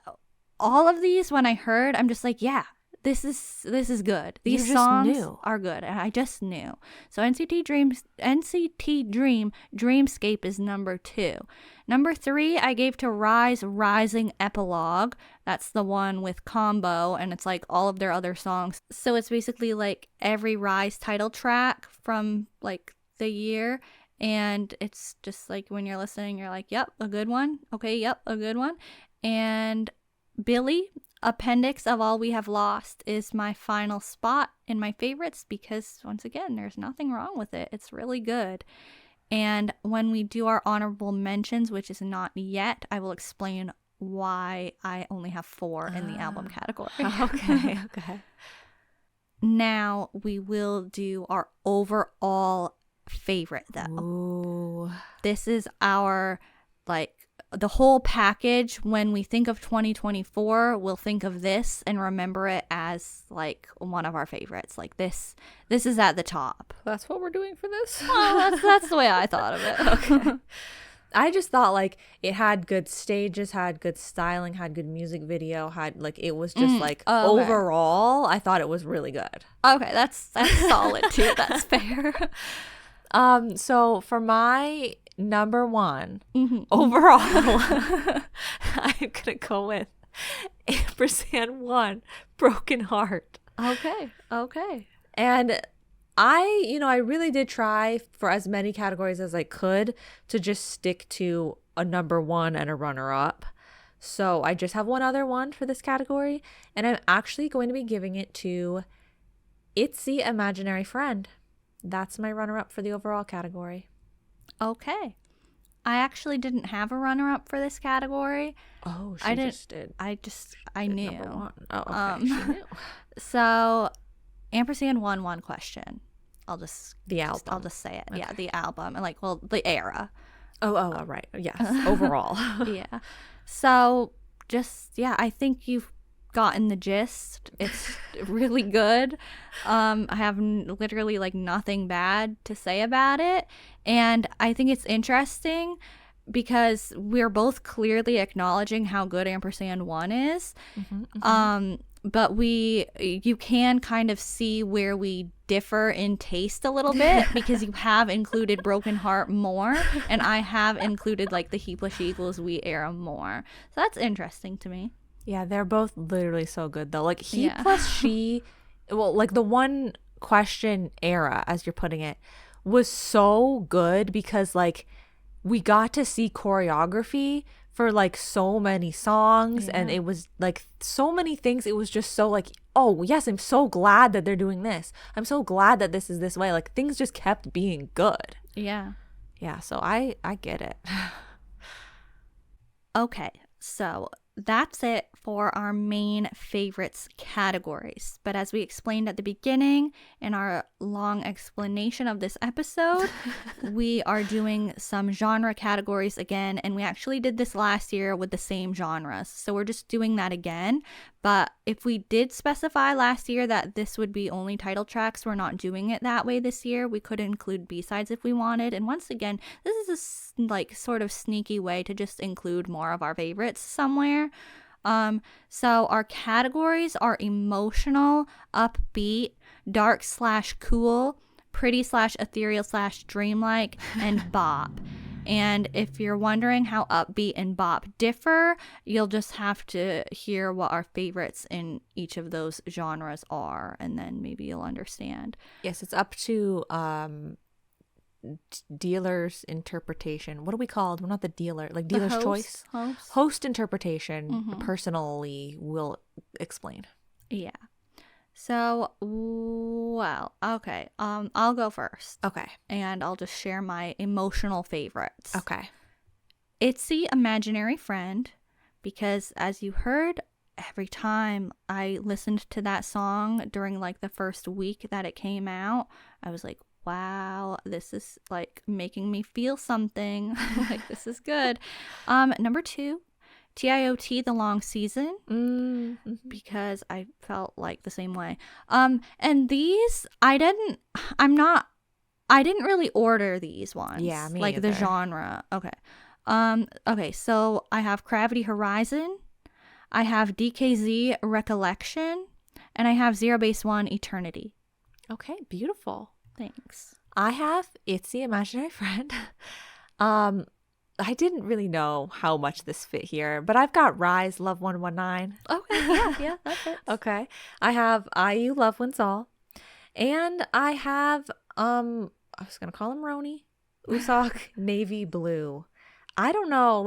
all of these, when I heard, I'm just like, yeah, this is good. These songs are good, and I just knew. So NCT Dream Dreamscape is number 2. Number 3, I gave to RIIZE Rising Epilogue. That's the one with Combo, and it's like all of their other songs. So it's basically like every RIIZE title track from like the year, and it's just like when you're listening, you're like, yep, a good one. Okay, yep, a good one. And Billlie, Appendix of All We Have Lost, is my final spot in my favorites because, once again, there's nothing wrong with it. It's really good. And when we do our honorable mentions, which is not yet, I will explain why I only have 4 in the album category. Okay. Now we will do our overall favorite, though. Ooh. This is our, like, the whole package. When we think of 2024, we'll think of this and remember it as like one of our favorites. Like this is at the top. That's what we're doing for this? Well, that's the way I thought of it. Okay. I just thought like it had good stages, had good styling, had good music video, had like it was just like overall, I thought it was really good. Okay, that's solid too. That's fair. So for my number one overall, I'm gonna go with &one, Broken Heart. Okay. And I really did try for as many categories as I could to just stick to a number one and a runner-up. So I just have one other one for this category, and I'm actually going to be giving it to ITZY Imaginary Friend. That's my runner-up for the overall category. Okay. I actually didn't have a runner-up for this category. Oh, she just did. I knew. Number one. Oh, okay. She knew. So, &one question. I'll just The album. I'll just say it. Okay. Yeah, the album and the era. Oh, right. Yes. Overall. Yeah. So I think you've gotten the gist. It's really good. I have literally nothing bad to say about it, and I think it's interesting because we're both clearly acknowledging how good &one is. But you can kind of see where we differ in taste a little bit because you have included Broken Heart more, and I have included the He plus She equals We era more. So that's interesting to me. Yeah, they're both literally so good though. He Yeah. plus She, well, the one question era, as you're putting it, was so good because we got to see choreography for so many songs, and it was so many things. It was just so oh yes, I'm so glad that they're doing this. I'm so glad that this is this way. Things just kept being good. Yeah. Yeah, so I get it. Okay, so that's it for our main favorites categories. But as we explained at the beginning in our long explanation of this episode, we are doing some genre categories again. And we actually did this last year with the same genres. So we're just doing that again. But if we did specify last year that this would be only title tracks, we're not doing it that way this year. We could include B-sides if we wanted. And once again, this is a sort of sneaky way to just include more of our favorites somewhere. So our categories are emotional, upbeat, dark/cool, pretty/ethereal/dreamlike, and bop. And if you're wondering how upbeat and bop differ, you'll just have to hear what our favorites in each of those genres are, and then maybe you'll understand. Yes, it's up to dealer's interpretation. What are we called? We're not the dealer. Dealer's choice? Host interpretation. Personally will explain. Yeah. So, well, okay. I'll go first. Okay. And I'll just share my emotional favorites. Okay. ITZY Imaginary Friend, because as you heard, every time I listened to that song during the first week that it came out, I was like, wow, this is making me feel something. This is good. Number 2, TIOT The Long Season, because I felt the same way. And these I didn't really order these ones. Yeah, me either. The genre. Okay. Okay, so I have Gravity Horizon, I have DKZ Recollection, and I have Zero Base One Eternity. Okay, beautiful. Thanks. I have ITZY Imaginary Friend. I didn't really know how much this fit here, but I've got RIIZE Love 119. Okay, yeah, that fits. Okay. I have IU Love Wins All. And I have I was gonna call him Roni. Usopp Navy Blue. I don't know,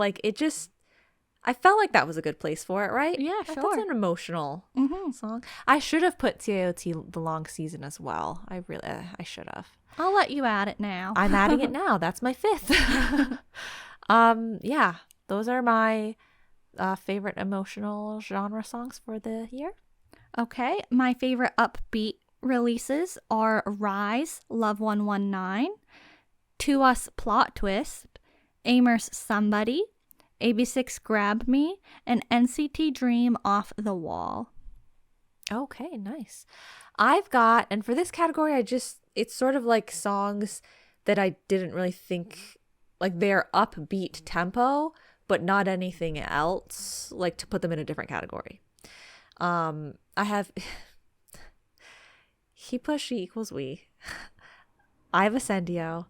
I felt like that was a good place for it, right? Yeah, That's sure. an emotional song. I should have put TIOT The Long Season as well. I should have. I'll let you add it now. I'm adding it now. That's my 5th. Yeah, those are my favorite emotional genre songs for the year. Okay, my favorite upbeat releases are RIIZE Love 119, To Us Plot Twist, Amers Somebody, AB6 Grab Me, and NCT Dream Off the Wall. Okay, nice. I've got, and for this category, it's sort of songs that I didn't really think, they're upbeat tempo, but not anything else, to put them in a different category. I have He plus She equals We, I have Ascendio,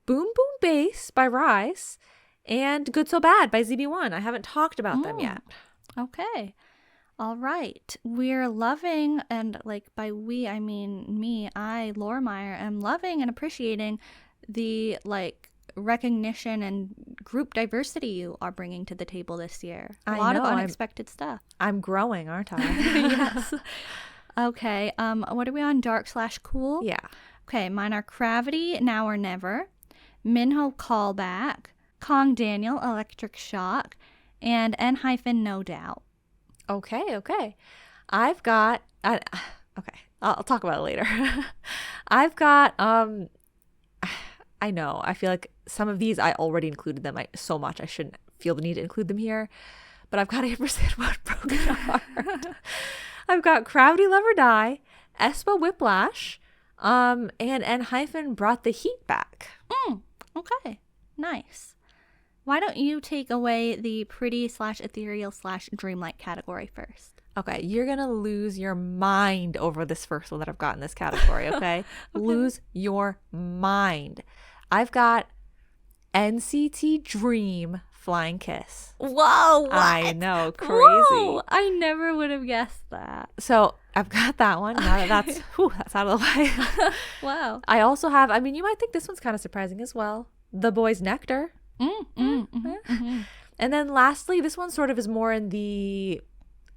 Boom Boom Bass by RIIZE, and Good So Bad by ZB1. I haven't talked about them yet. Okay. All right. We're loving, and by we, I mean me, Loremire, am loving and appreciating the recognition and group diversity you are bringing to the table this year. A lot of unexpected stuff. I'm growing, aren't I? Yes. Okay. What are we on? Dark/cool? Yeah. Okay. Mine are Gravity, Now or Never, Minho Callback, Kong Daniel, Electric Shock, and N-No Doubt. Okay. I've got okay, I'll talk about it later. I've got I know, I feel like some of these I already included them so much I shouldn't feel the need to include them here, but I've got *1 Broken Heart. I've got *Gravity Love or Die*, aespa Whiplash, and *N- Brought the Heat Back. Okay, nice. Why don't you take away the pretty/ethereal/dreamlike category first? Okay, you're going to lose your mind over this first one that I've got in this category, okay? Lose your mind. I've got NCT Dream Flying Kiss. Whoa, what? I know, crazy. Whoa, I never would have guessed that. So I've got that one. Now that's out of the way. Wow. I also have, I mean, you might think this one's kind of surprising as well. The Boys Nectar. And then lastly, this one sort of is more in the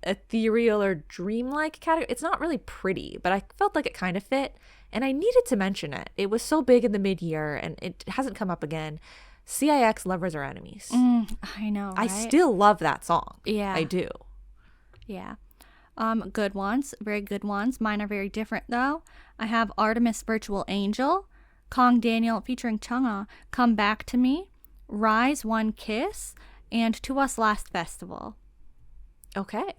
ethereal or dreamlike category. It's not really pretty, but I felt like it kind of fit, and I needed to mention it. It was so big in the mid-year, and it hasn't come up again. CIX Lovers or Enemies. I know, right? I still love that song. Yeah. I do. Yeah. Good ones. Very good ones. Mine are very different, though. I have Artemis Virtual Angel, Kong Daniel featuring Chungha, Come Back to Me, RIIZE One Kiss, and To Us Last Festival. Okay.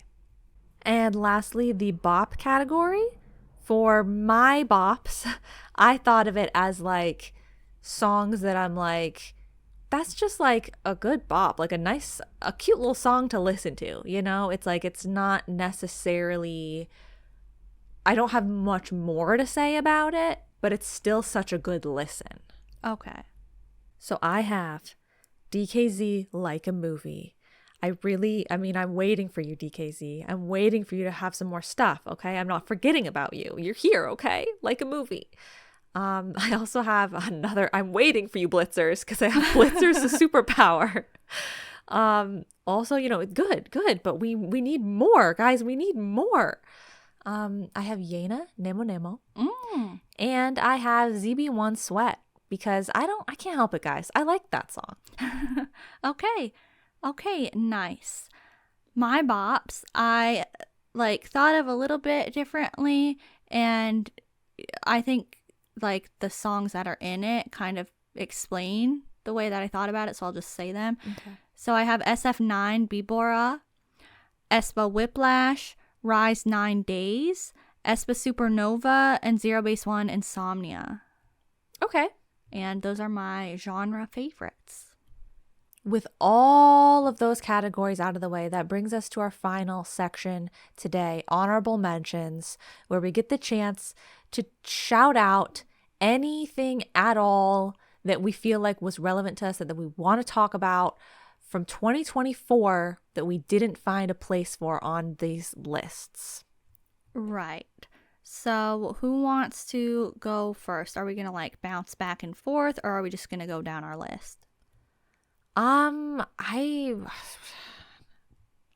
And lastly, the bop category. For my bops, I thought of it as like songs that I'm like, that's just like a good bop, like a cute little song to listen to, you know? It's like, it's not necessarily, I don't have much more to say about it, but it's still such a good listen. Okay. So I have DKZ Like a Movie. I'm waiting for you, DKZ. I'm waiting for you to have some more stuff, okay? I'm not forgetting about you. You're here, okay? Like a Movie. I also have I'm waiting for you, Blitzers, because I have Blitzers the superpower. Also, good, but we need more, guys. We need more. I have Yena, Nemo Nemo. And I have ZB1 Sweat, because I can't help it, guys. I like that song. Okay, nice. My bops, I thought of a little bit differently, and I think the songs that are in it kind of explain the way that I thought about it, so I'll just say them. Okay. So I have SF9 Bibora, aespa Whiplash, RIIZE 9 Days, aespa Supernova, and Zero Base One Insomnia. Okay. And those are my genre favorites. With all of those categories out of the way, that brings us to our final section today, honorable mentions, where we get the chance to shout out anything at all that we feel like was relevant to us and that we want to talk about from 2024 that we didn't find a place for on these lists. Right. So who wants to go first? Are we going to bounce back and forth, or are we just going to go down our list?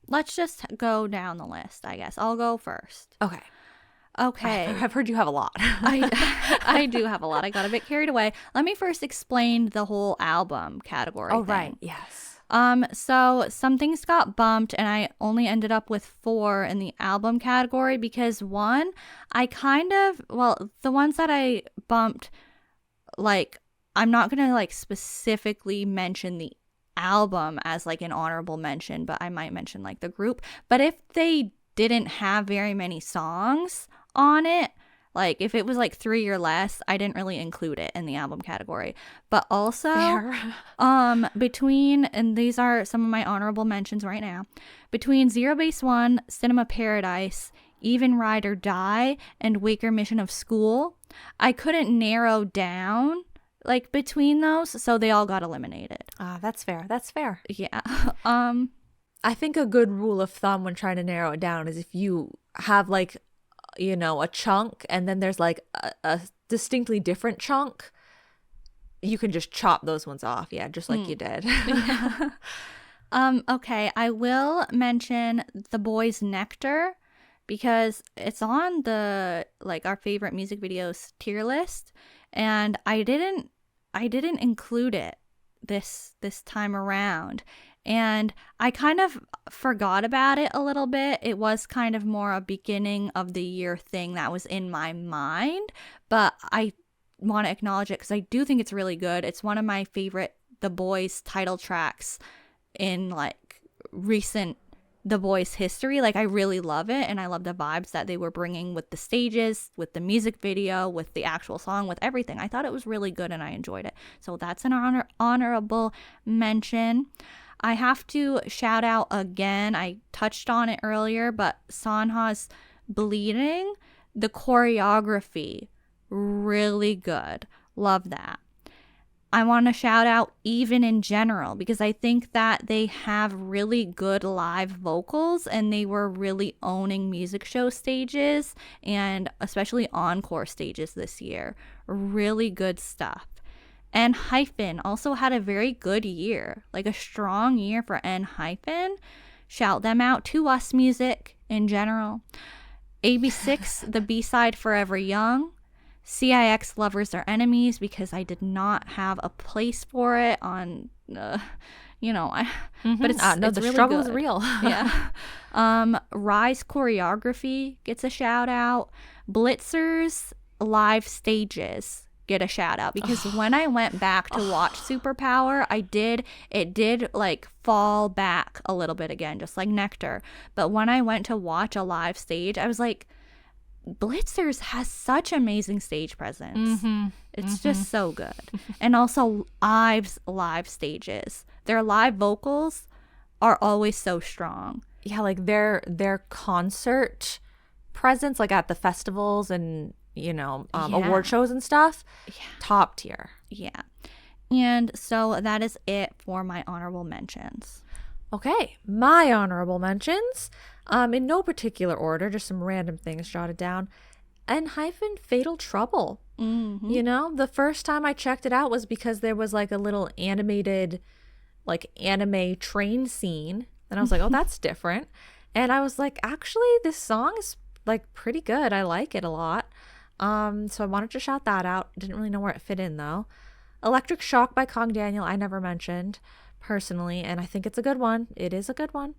Let's just go down the list, I guess. I'll go first. Okay. I've heard you have a lot. I do have a lot. I got a bit carried away. Let me first explain the whole album category thing. Right. Yes. So some things got bumped, and I only ended up with 4 in the album category because one, the ones that I bumped, I'm not going to specifically mention the album as an honorable mention, but I might mention the group. But if they didn't have very many songs on it, if it was 3 or less, I didn't really include it in the album category. But also, and these are some of my honorable mentions right now, between Zero Base One, Cinema Paradise, Even Ride or Die, and Waker Mission of School, I couldn't narrow down between those, so they all got eliminated. That's fair. Yeah. I think a good rule of thumb when trying to narrow it down is if you have a chunk and then there's a distinctly different chunk, you can just chop those ones off. Yeah, just like you did. Yeah. Okay, I will mention The Boys Nectar because it's on the our favorite music videos tier list, and I didn't include it this time around. And I kind of forgot about it a little bit. It was kind of more a beginning of the year thing that was in my mind, but I want to acknowledge it because I do think it's really good. It's one of my favorite The Boys title tracks in like recent The Boys history. Like I really love it, and I love the vibes that they were bringing with the stages, with the music video, with the actual song, with everything. I thought it was really good and I enjoyed it. So that's an honorable mention. I have to shout out again, I touched on it earlier, but Sanha's Bleeding, the choreography, really good. Love that. I want to shout out Even in general because I think that they have really good live vocals and they were really owning music show stages and especially encore stages this year. Really good stuff. And Hyphen also had a very good year, like a strong year for Hyphen. Shout them out to Us Music in general. AB6, the B-side Forever Young. CIX Lovers Are Enemies because I did not have a place for it on, but it's no, it's the really struggle good. is real. Yeah. RIIZE Choreography gets a shout out. Blitzer's live stages get a shout out because when I went back to watch Superpower, it did like fall back a little bit again, just like Nectar. But when I went to watch a live stage, I was like, Blitzers has such amazing stage presence. It's just so good. And also IVE's live stages. Their live vocals are always so strong. Yeah, like their concert presence, like at the festivals and award shows and stuff, top tier. Yeah. And so that is it for my honorable mentions. Okay, my honorable mentions, in no particular order, just some random things jotted down. Fatal Trouble. The first time I checked it out was because there was like a little animated, like anime train scene, and I was like, oh, that's different. And I was like, actually, this song is like pretty good. I like it a lot. So I wanted to shout that out. Didn't really know where it fit in though. Electric Shock by Kong Daniel, I never mentioned personally, and I think it's a good one. It is a good one.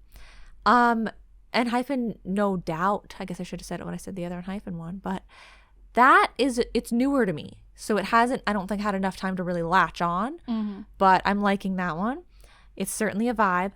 No doubt. I guess I should have said it when I said the other one, but it's newer to me. So it hasn't, I don't think, had enough time to really latch on, but I'm liking that one. It's certainly a vibe.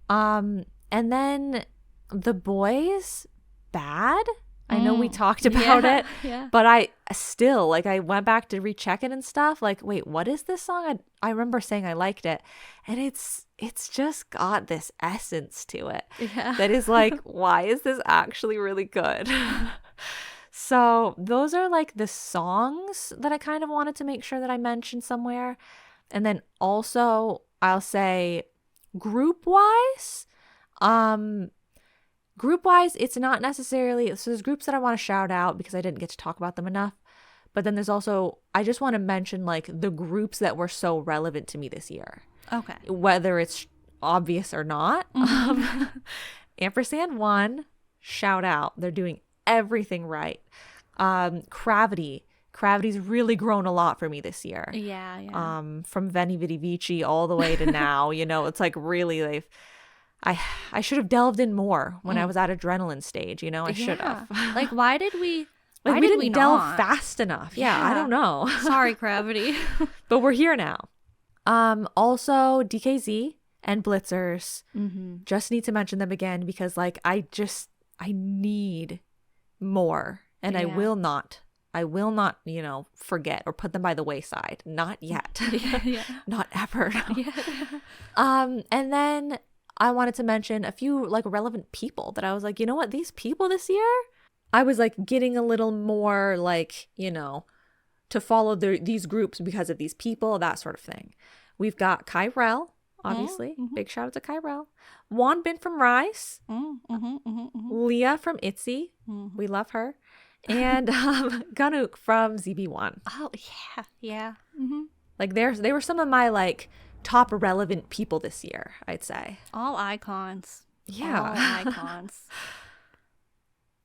And then The Boys, Bad. I know we talked about it, but I still, like, I went back to recheck it and stuff. Like, wait, what is this song? I remember saying I liked it, and it's just got this essence to it that is like, why is this actually really good? So those are like the songs that I kind of wanted to make sure that I mentioned somewhere. And then also I'll say group-wise, it's not necessarily, so there's groups that I want to shout out because I didn't get to talk about them enough. But then there's also, I just want to mention like the groups that were so relevant to me this year. Okay. Whether it's obvious or not. &one, shout out. They're doing everything right. Gravity's really grown a lot for me this year. Yeah. From Veni Vidi Vici all the way to now, it's like really I should have delved in more when I was at adrenaline stage, I should have. Like, why did we didn't delve fast enough? Yeah, I don't know. Sorry, Gravity. But we're here now. Also DKZ and Blitzers. Just need to mention them again because like I need more, and I will not, forget or put them by the wayside. Not yet. Not ever. No. And then I wanted to mention a few like relevant people that I was like, you know what, these people this year, I was like getting a little more like, to follow these groups because of these people, that sort of thing. We've got Kyrell, obviously. Big shout out to Kyrell. Wonbin from RIIZE. Leah from ITZY. We love her. And Ganuk from ZB1. Oh, yeah. Like they were some of my like top relevant people this year, I'd say. All icons. Yeah. All icons.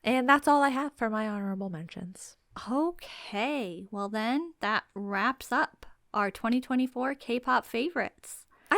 And that's all I have for my honorable mentions. Okay. Well then, that wraps up our 2024 K-pop favorites. I